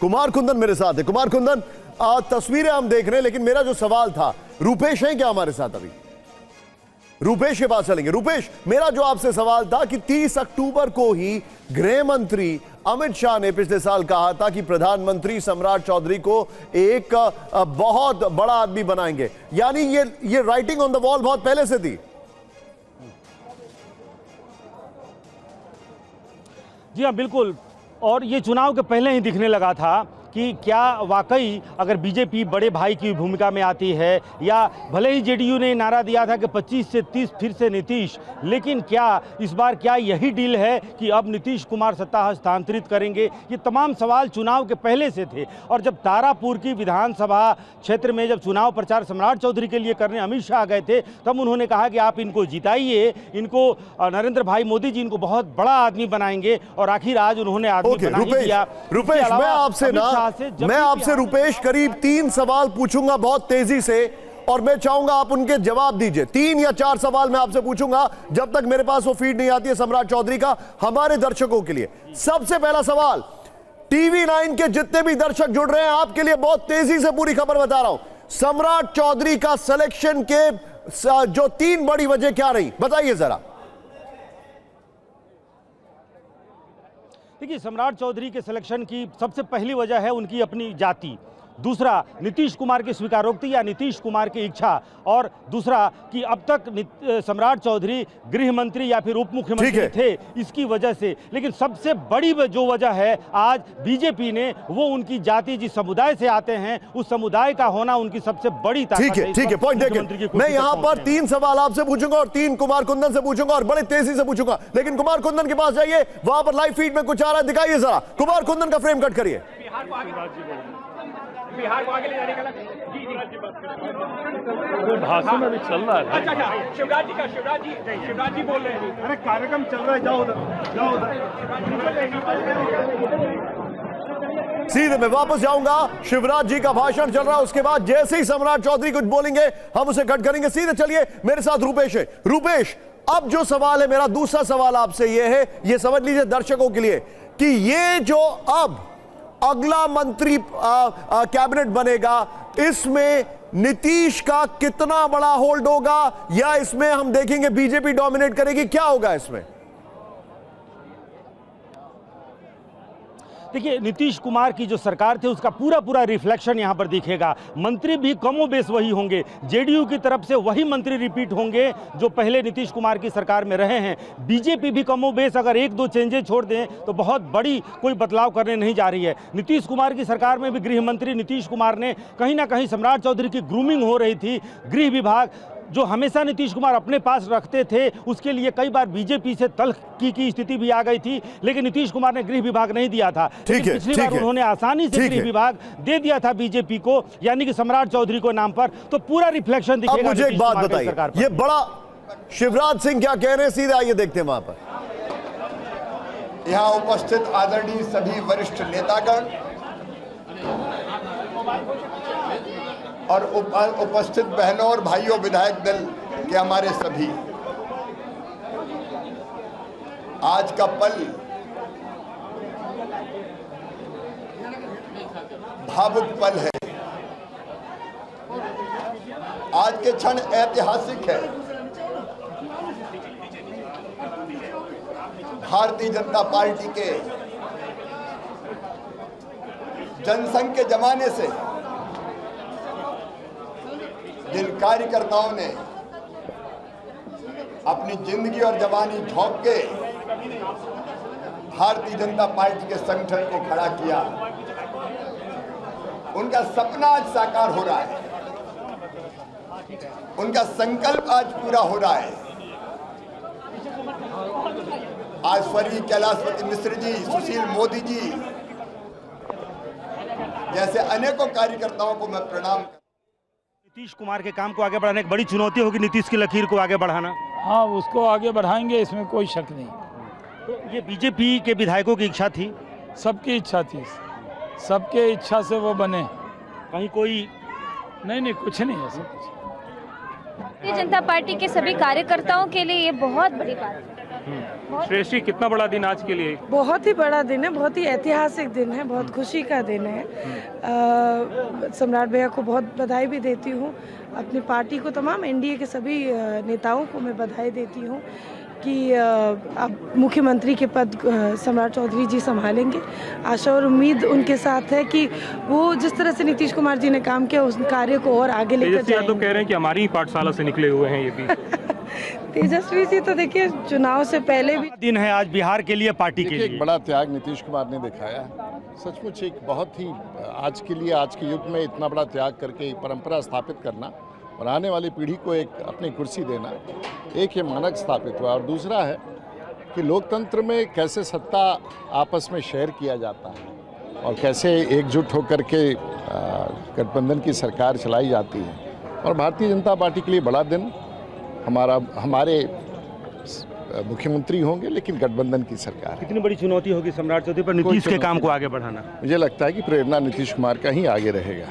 कुमार कुंदन मेरे साथ है। कुमार कुंदन, तस्वीरें हम देख रहे हैं, लेकिन मेरा जो सवाल था, रूपेश है क्या हमारे साथ अभी? रूपेश के पास चलेंगे। रूपेश, मेरा जो आपसे सवाल था कि 30 अक्टूबर को ही गृह मंत्री अमित शाह ने पिछले साल कहा था कि प्रधानमंत्री सम्राट चौधरी को एक बहुत बड़ा आदमी बनाएंगे, यानी ये राइटिंग ऑन द वॉल बहुत पहले से थी। जी हाँ, बिल्कुल। और ये चुनाव के पहले ही दिखने लगा था कि क्या वाकई अगर बीजेपी बड़े भाई की भूमिका में आती है, या भले ही जेडीयू ने नारा दिया था कि 25 से 30 फिर से नीतीश, लेकिन क्या इस बार क्या यही डील है कि अब नीतीश कुमार सत्ता हस्तांतरित करेंगे? ये तमाम सवाल चुनाव के पहले से थे। और जब तारापुर की विधानसभा क्षेत्र में जब चुनाव प्रचार सम्राट चौधरी के लिए करने अमित शाह गए थे, तब उन्होंने कहा कि आप इनको जिताइए, इनको नरेंद्र भाई मोदी जी इनको बहुत बड़ा आदमी बनाएंगे, और आखिर आज उन्होंने आदमी बना ही दिया। रुपेश, मैं आपसे रुपेश करीब 3 सवाल पूछूंगा बहुत तेजी से, और मैं चाहूंगा आप उनके जवाब दीजिए। 3 या 4 सवाल मैं आपसे पूछूंगा जब तक मेरे पास वो फीड नहीं आती है सम्राट चौधरी का, हमारे दर्शकों के लिए। सबसे पहला सवाल, टीवी 9 के जितने भी दर्शक जुड़ रहे हैं, आपके लिए बहुत तेजी से पूरी खबर बता रहा हूं। सम्राट चौधरी का सिलेक्शन के जो 3 बड़ी वजह क्या रही, बताइए जरा। देखिए, सम्राट चौधरी के सिलेक्शन की सबसे पहली वजह है उनकी अपनी जाति, दूसरा नीतीश कुमार की स्वीकारोक्ति या नीतीश कुमार की इच्छा, और दूसरा कि अब तक सम्राट चौधरी गृह मंत्री या फिर उप मुख्यमंत्री थे, इसकी वजह से। लेकिन सबसे बड़ी जो वजह है आज बीजेपी ने, वो उनकी जाति, जिस समुदाय से आते हैं, उस समुदाय का होना उनकी सबसे बड़ी ताकत है। ठीक है, पॉइंट देखिए, मैं यहां पर 3 सवाल आपसे पूछूंगा और 3 कुमार कुंदन से पूछूंगा, और बड़े तेजी से पूछूंगा। लेकिन कुमार कुंदन के पास जाइए, वहां पर लाइव फीड में कुछ आ रहा है, दिखाइए जरा। कुमार कुंदन का फ्रेम कट करिए। बिहार को आगे ले जाने का भाषण अभी चल रहा है। अच्छा, शिवराज जी बोल रहे हैं। अरे कार्यक्रम चल रहा है, जाओ उधर। सीधे मैं वापस जाऊंगा, शिवराज जी का भाषण चल रहा है, उसके बाद जैसे ही सम्राट चौधरी कुछ बोलेंगे हम उसे कट करेंगे। सीधे चलिए, मेरे साथ रूपेश है। रूपेश, अब जो सवाल है मेरा, दूसरा सवाल आपसे यह है, ये समझ लीजिए दर्शकों के लिए, कि ये जो अब अगला मंत्री कैबिनेट बनेगा, इसमें नीतीश का कितना बड़ा होल्ड होगा, या इसमें हम देखेंगे बीजेपी डोमिनेट करेगी, क्या होगा इसमें? देखिए, नीतीश कुमार की जो सरकार थी उसका पूरा रिफ्लेक्शन यहां पर दिखेगा। मंत्री भी कमोबेश वही होंगे, जेडीयू की तरफ से वही मंत्री रिपीट होंगे जो पहले नीतीश कुमार की सरकार में रहे हैं। बीजेपी भी कमोबेश अगर 1-2 चेंजेस छोड़ दें तो बहुत बड़ी कोई बदलाव करने नहीं जा रही है। नीतीश कुमार की सरकार में भी गृह मंत्री नीतीश कुमार ने कहीं ना कहीं सम्राट चौधरी की ग्रूमिंग हो रही थी। गृह विभाग जो हमेशा नीतीश कुमार अपने पास रखते थे, उसके लिए कई बार बीजेपी से तल्ख की स्थिति भी आ गई थी, लेकिन नीतीश कुमार ने गृह विभाग नहीं दिया था। पिछली बार उन्होंने आसानी से गृह विभाग दे दिया था बीजेपी को, यानी कि सम्राट चौधरी को नाम पर। तो पूरा रिफ्लेक्शन दिखेगा। मुझे एक बात बताइए, ये बड़ा शिवराज सिंह क्या कह रहे हैं, सीधे आइए देखते हैं वहां पर। यहाँ उपस्थित आदरणीय सभी वरिष्ठ नेतागण और उपस्थित बहनों और भाइयों विधायक दल के हमारे सभी, आज का पल भावुक पल है। आज के क्षण ऐतिहासिक है। भारतीय जनता पार्टी के जनसंघ के जमाने से जिन कार्यकर्ताओं ने अपनी जिंदगी और जवानी झोंक के भारतीय जनता पार्टी के संगठन को खड़ा किया, उनका सपना आज साकार हो रहा है, उनका संकल्प आज पूरा हो रहा है। आज स्वर्गीय कैलाशपति मिश्र जी, सुशील मोदी जी जैसे अनेकों कार्यकर्ताओं को मैं प्रणाम। नीतीश कुमार के काम को आगे बढ़ाने की बड़ी चुनौती होगी, नीतीश की लकीर को आगे बढ़ाना। हाँ, उसको आगे बढ़ाएंगे, इसमें कोई शक नहीं। तो ये बीजेपी के विधायकों की इच्छा थी, सबकी इच्छा थी, सबके इच्छा से वो बने। कहीं कोई नहीं, कुछ नहीं है, सब कुछ। भारतीय जनता पार्टी के सभी कार्यकर्ताओं के लिए ये बहुत बड़ी बात है। श्रेष्ठ जी, कितना बड़ा दिन आज के लिए? बहुत ही बड़ा दिन है, बहुत ही ऐतिहासिक दिन है, बहुत खुशी का दिन है। सम्राट भैया को बहुत बधाई भी देती हूँ, अपनी पार्टी को, तमाम एनडीए के सभी नेताओं को मैं बधाई देती हूँ कि अब मुख्यमंत्री के पद सम्राट चौधरी जी संभालेंगे। आशा और उम्मीद उनके साथ है कि वो जिस तरह से नीतीश कुमार जी ने काम किया उस कार्य को और आगे लेकर तेजस्वी यादव जाएंगे। कह रहे हैं कि हमारी ही पाठशाला से निकले हुए हैं ये भी। तेजस्वी जी तो देखिए चुनाव से पहले भी दिन है आज बिहार के लिए, पार्टी के देखिए, एक लिए। बड़ा त्याग नीतीश कुमार ने दिखाया है। सचमुच एक बहुत ही आज के लिए, आज के युग में इतना बड़ा त्याग करके एक परंपरा स्थापित करना और आने वाली पीढ़ी को एक अपनी कुर्सी देना, एक ये मानक स्थापित हुआ। और दूसरा है कि लोकतंत्र में कैसे सत्ता आपस में शेयर किया जाता है और कैसे एकजुट होकर के गठबंधन की सरकार चलाई जाती है। और भारतीय जनता पार्टी के लिए बड़ा दिन, हमारे मुख्यमंत्री होंगे लेकिन गठबंधन की सरकार। कितनी बड़ी चुनौती होगी सम्राट चौधरी पर नीतीश के काम को आगे बढ़ाना? मुझे लगता है कि प्रेरणा नीतीश कुमार का ही आगे रहेगा।